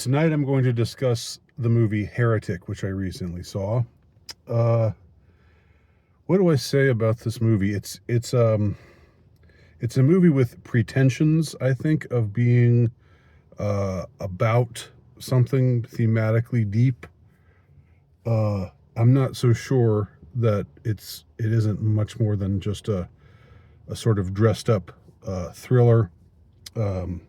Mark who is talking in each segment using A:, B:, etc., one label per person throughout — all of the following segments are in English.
A: Tonight I'm going to discuss the movie Heretic, which I recently saw. What do I say about this movie? It's a movie with pretensions, I think, of being about something thematically deep. I'm not so sure that it isn't much more than just a sort of dressed up thriller. Again,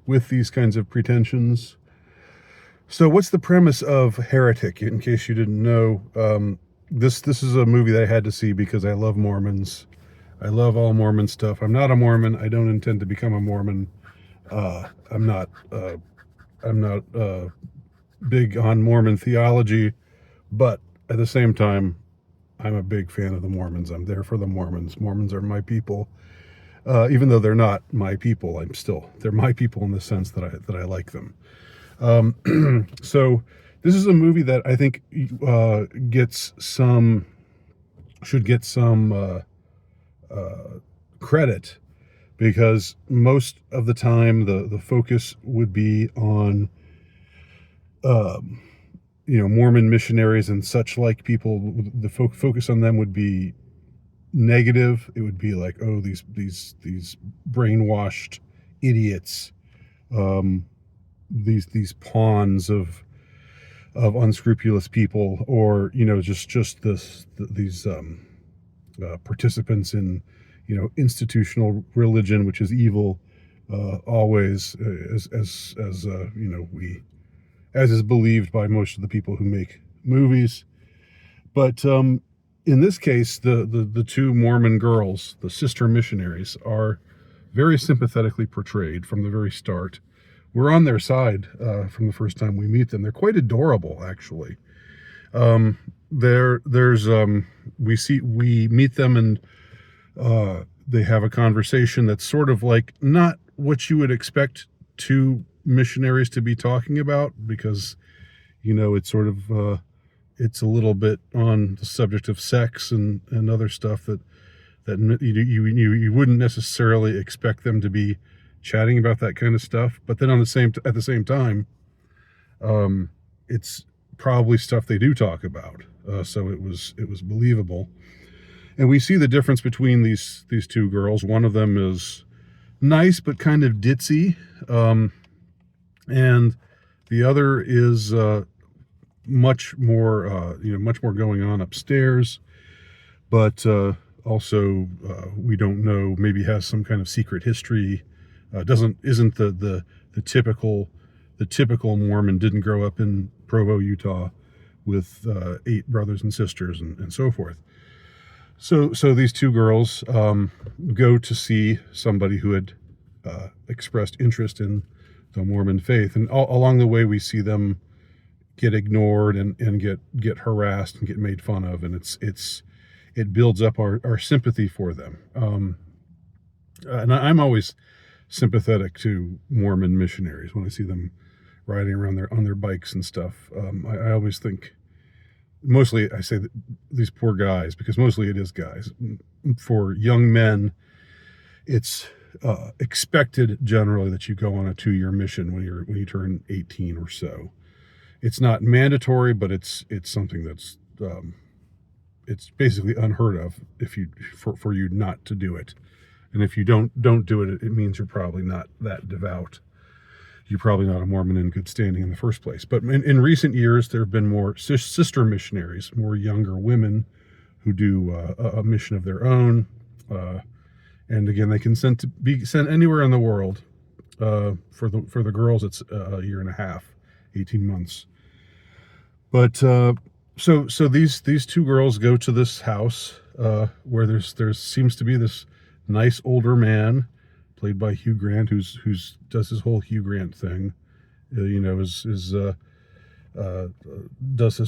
A: with these kinds of pretensions. So what's the premise of Heretic, in case you didn't know? This is a movie that I had to see because I love Mormons. I love all Mormon stuff. I'm not a Mormon. I don't intend to become a Mormon. I'm not big on Mormon theology, but at the same time, I'm a big fan of the Mormons. I'm there for the Mormons. Mormons are my people. Even though they're not my people, they're my people in the sense that I like them. So this is a movie that I think should get some credit, because most of the time the focus would be on Mormon missionaries and such like people. The focus on them would be negative. It would be like, oh, these brainwashed idiots, these pawns of unscrupulous people, or just these participants in institutional religion, which is evil, always, as is believed by most of the people who make movies. But in this case, the two Mormon girls, the sister missionaries, are very sympathetically portrayed from the very start. We're on their side from the first time we meet them. They're quite adorable, actually. We meet them, and they have a conversation that's sort of like not what you would expect two missionaries to be talking about, because it's sort of it's a little bit on the subject of sex and other stuff that you wouldn't necessarily expect them to be chatting about, that kind of stuff. But then at the same time, it's probably stuff they do talk about. So it was believable. And we see the difference between these two girls. One of them is nice but kind of ditzy, and the other is much more going on upstairs, but also we don't know, maybe has some kind of secret history. Isn't the typical Mormon, didn't grow up in Provo, Utah, with 8 brothers and sisters and so forth. So these two girls go to see somebody who had expressed interest in the Mormon faith, and along the way we see them get ignored and get harassed and get made fun of, and it builds up our sympathy for them. And I'm always sympathetic to Mormon missionaries when I see them riding around on their bikes and stuff. I always think, mostly I say that these poor guys, because mostly it is guys. For young men, it's expected generally that you go on a 2-year mission when you turn 18 or so. It's not mandatory, but it's something that's it's basically unheard of for you not to do it. And if you don't do it, it means you're probably not that devout. You're probably not a Mormon in good standing in the first place. But in recent years, there have been more sister missionaries, more younger women who do a mission of their own. And again, they can be sent anywhere in the world. For the girls, it's a year and a half, 18 months. But so these two girls go to this house where there seems to be this nice older man, played by Hugh Grant, who's does his whole Hugh Grant thing, does his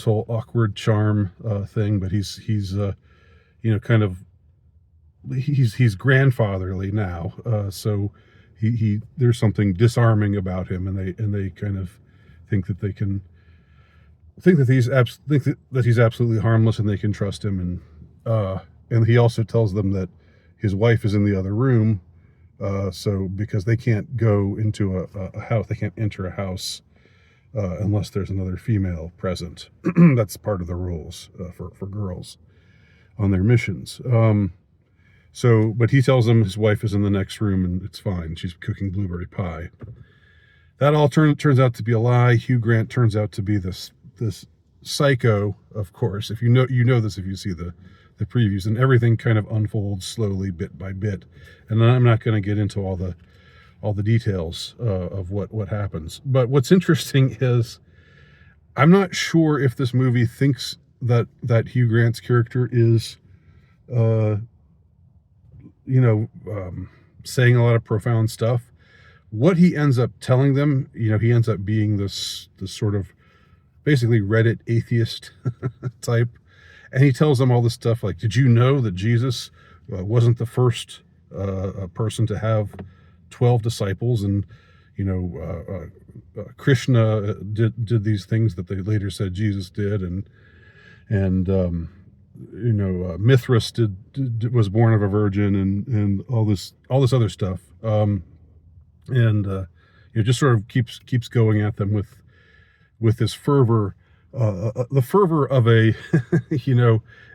A: whole awkward charm thing, but he's grandfatherly now, so he there's something disarming about him, and they kind of think that he's absolutely harmless, and they can trust him, and he also tells them that his wife is in the other room, So because they can't go into a house, they can't enter a house unless there's another female present. That's part of the rules for girls on their missions. But he tells them his wife is in the next room and it's fine. She's cooking blueberry pie. That all turns out to be a lie. Hugh Grant turns out to be this psycho, of course. If you know this if you see the previews, and everything kind of unfolds slowly, bit by bit. And I'm not going to get into all the details of what happens. But what's interesting is I'm not sure if this movie thinks that Hugh Grant's character is, saying a lot of profound stuff. What he ends up telling them, he ends up being this sort of basically reddit-atheist type. And he tells them all this stuff like, did you know that Jesus wasn't the first person to have 12 disciples? And, Krishna did these things that they later said Jesus did. And Mithras was born of a virgin, and all this other stuff. It just sort of keeps going at them with this fervor, the fervor of a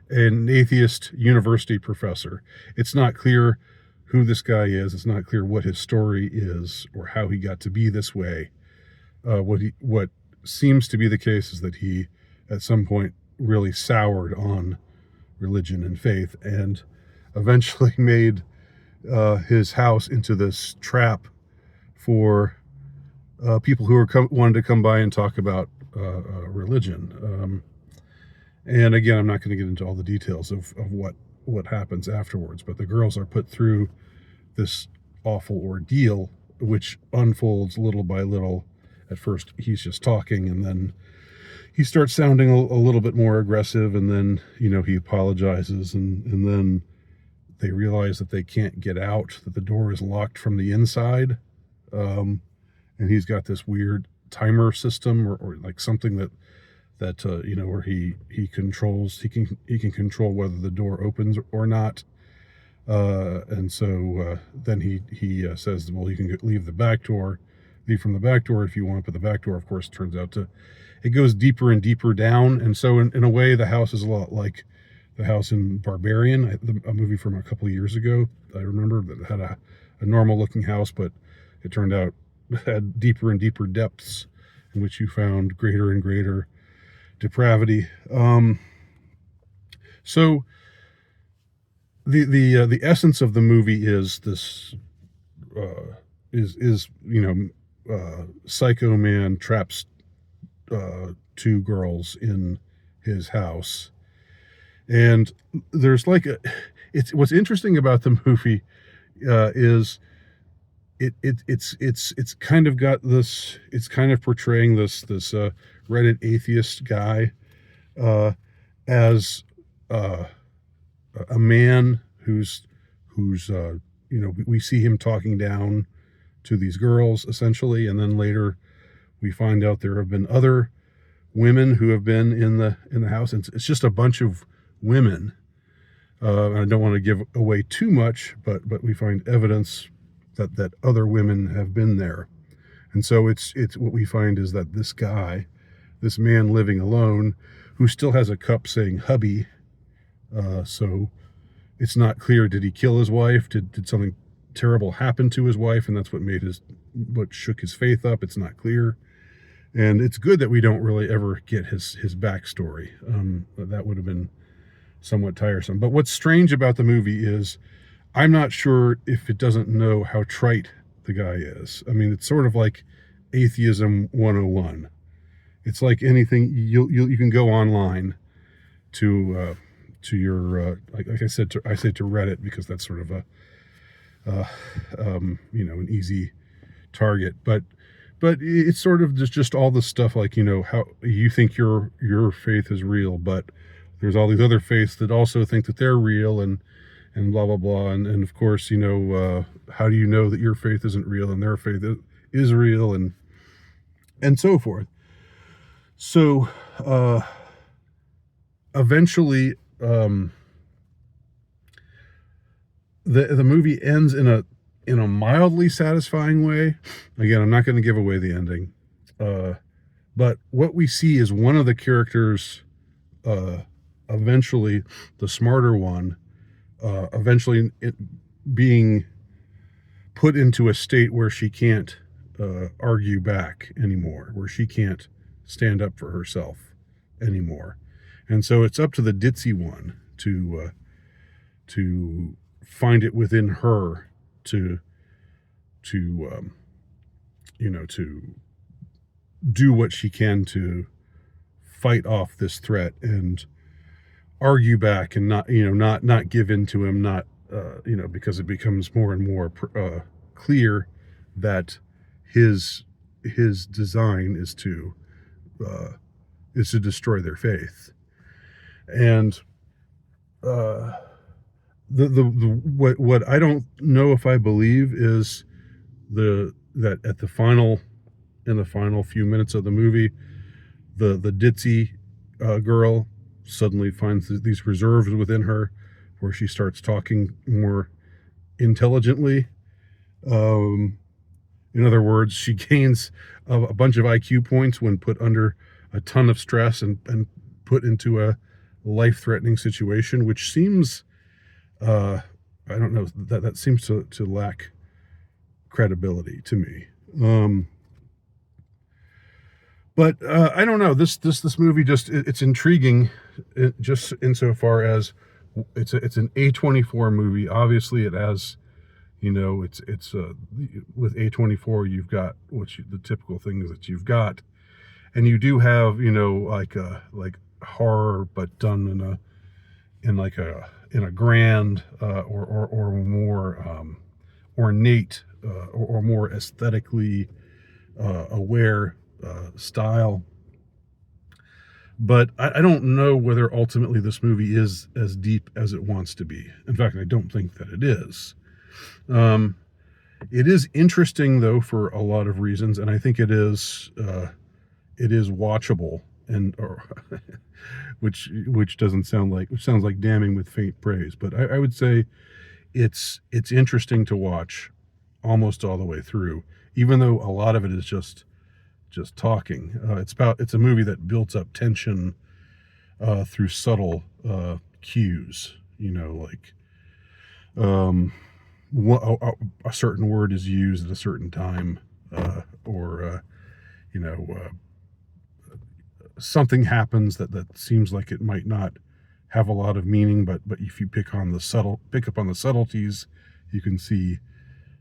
A: an atheist university professor. It's not clear who this guy is. It's not clear what his story is or how he got to be this way. What seems to be the case is that he at some point really soured on religion and faith and eventually made his house into this trap for people who wanted to come by and talk about religion. And again, I'm not going to get into all the details of what happens afterwards, but the girls are put through this awful ordeal, which unfolds little by little. At first, he's just talking, and then he starts sounding a little bit more aggressive, and then, he apologizes, and then they realize that they can't get out, that the door is locked from the inside. And he's got this weird timer system or like something that where he can control whether the door opens or not. And so then he says, well, you can leave from the back door if you want, but the back door, of course, turns out it goes deeper and deeper down. And so in a way, the house is a lot like the house in Barbarian, a movie from a couple of years ago. I remember that had a normal looking house, but it turned out had deeper and deeper depths in which you found greater and greater depravity. So the essence of the movie is this psycho man traps two girls in his house, and there's what's interesting about the movie is it's kind of got this, it's kind of portraying this Reddit atheist guy as a man who's we see him talking down to these girls essentially, and then later we find out there have been other women who have been in the house. It's just a bunch of women. I don't want to give away too much, but we find evidence that other women have been there. And so it's what we find is that this guy, this man living alone, who still has a cup saying hubby, so it's not clear, did he kill his wife? Did something terrible happen to his wife? And that's what shook his faith up. It's not clear. And it's good that we don't really ever get his backstory. That would have been somewhat tiresome. But what's strange about the movie is I'm not sure if it doesn't know how trite the guy is. I mean, it's sort of like Atheism 101. It's like anything, you can go online to your, like I said, I say to Reddit because that's sort of an easy target. But it's sort of just all this stuff like, how you think your faith is real, but there's all these other faiths that also think that they're real and blah, blah, blah. And of course, how do you know that your faith isn't real and their faith is real and so forth. So, eventually, the movie ends in in a mildly satisfying way. Again, I'm not going to give away the ending. But what we see is one of the characters, eventually the smarter one, eventually being put into a state where she can't argue back anymore, where she can't stand up for herself anymore. And so it's up to the ditzy one to find it within her to do what she can to fight off this threat and argue back and not give in to him, because it becomes more and more clear that his design is to destroy their faith. And what I don't know if I believe is that at in the final few minutes of the movie, the ditzy girl suddenly finds these reserves within her where she starts talking more intelligently. In other words, she gains a bunch of IQ points when put under a ton of stress and put into a life-threatening situation, which seems, I don't know, that seems to lack credibility to me. But I don't know. This movie it's intriguing, just insofar as it's an A24 movie. Obviously, it has, it's with A24 you've got the typical things that you've got, and you do have like horror, but done in a grand or more ornate or more aesthetically aware style. But I don't know whether ultimately this movie is as deep as it wants to be. In fact, I don't think that it is. It is interesting though for a lot of reasons, and I think it is watchable, which sounds like damning with faint praise. But I would say it's interesting to watch almost all the way through, even though a lot of it is just talking. It's a movie that builds up tension through subtle cues. Like a certain word is used at a certain time, or something happens that seems like it might not have a lot of meaning, but if you pick up on the subtleties, you can see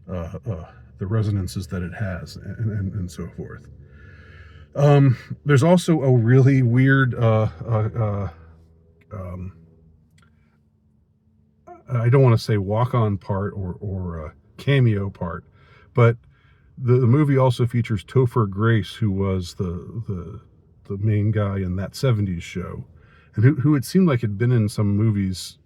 A: the resonances that it has, and so forth. There's also a really weird I don't want to say walk-on part or cameo part, but the movie also features Topher Grace, who was the main guy in That 70s Show, and who it seemed like had been in some movies,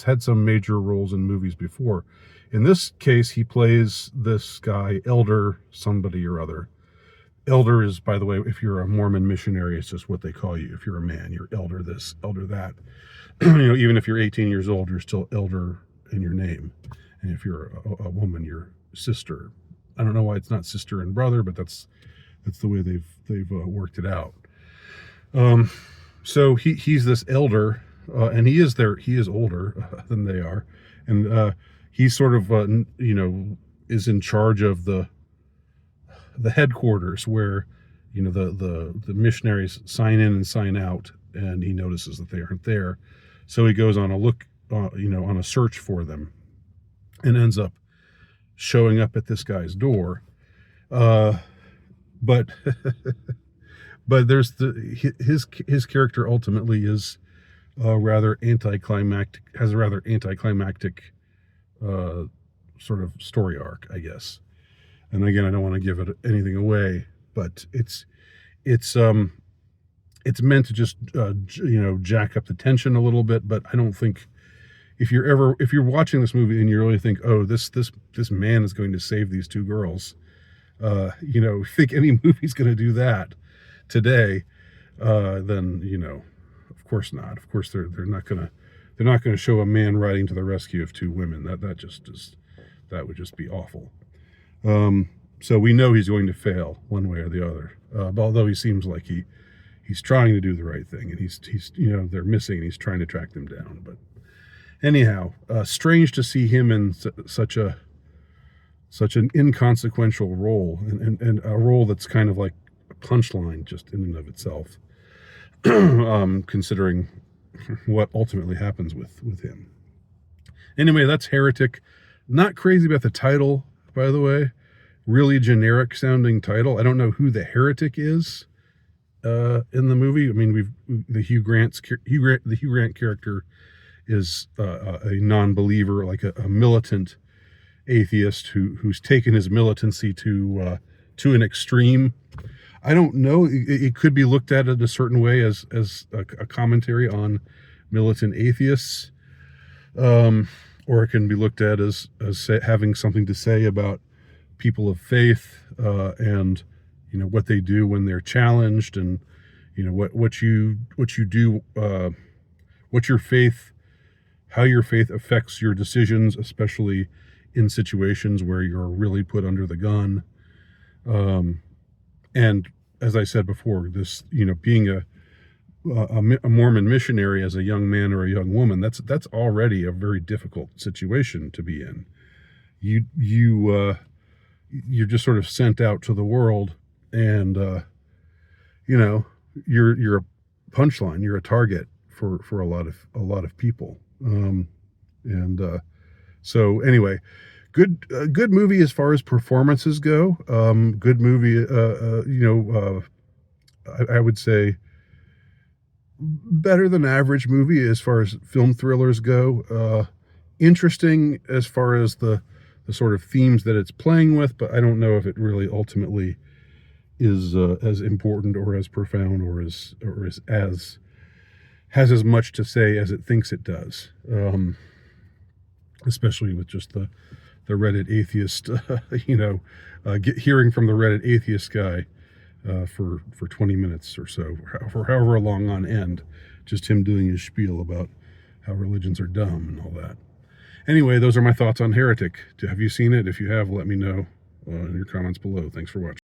A: had some major roles in movies before. In this case, he plays this guy, Elder somebody or other. Elder is, by the way, if you're a Mormon missionary, it's just what they call you. If you're a man, you're elder this, elder that. Even if you're 18 years old, you're still elder in your name. And if you're a woman, you're sister. I don't know why it's not sister and brother, but that's the way they've worked it out. So he's this elder, and he is older than they are, and he sort of is in charge of the headquarters where the missionaries sign in and sign out, and he notices that they aren't there, so he goes on on a search for them, and ends up showing up at this guy's door. But there's his character ultimately is rather anticlimactic, has a rather anticlimactic sort of story arc, I guess. And again, I don't want to give it anything away, but it's meant to just jack up the tension a little bit. But I don't think if you're watching this movie and you really think, oh, this man is going to save these two girls, think any movie's going to do that today, then of course not. Of course they're not going to show a man riding to the rescue of two women. That just That would just be awful. So we know he's going to fail one way or the other. Although he seems like he's trying to do the right thing, and he's they're missing, and he's trying to track them down. But anyhow, strange to see him in such an inconsequential role, and a role that's kind of like a punchline just in and of itself, considering what ultimately happens with him. Anyway, that's Heretic. Not crazy about the title, by the way. Really generic sounding title. I don't know who the heretic is in the movie. I mean, the Hugh Grant character is a non-believer, like a militant atheist who's taken his militancy to an extreme. I don't know. It could be looked at in a certain way as a commentary on militant atheists, or it can be looked at as having something to say about people of faith, and what they do when they're challenged, and what you do, what your faith, how your faith affects your decisions, especially in situations where you're really put under the gun. And as I said before, this being a Mormon missionary as a young man or a young woman, that's already a very difficult situation to be in. You're just sort of sent out to the world, and you're a punchline, you're a target for a lot of people. So anyway, good movie as far as performances go. Good movie. I would say better than average movie as far as film thrillers go. Interesting as far as the sort of themes that it's playing with, but I don't know if it really ultimately is as important or as profound or has as much to say as it thinks it does. Especially with just the reddit-atheist, hearing from the reddit-atheist guy for 20 minutes or so, for however long on end, just him doing his spiel about how religions are dumb and all that. Anyway, those are my thoughts on Heretic. Have you seen it? If you have, let me know in your comments below. Thanks for watching.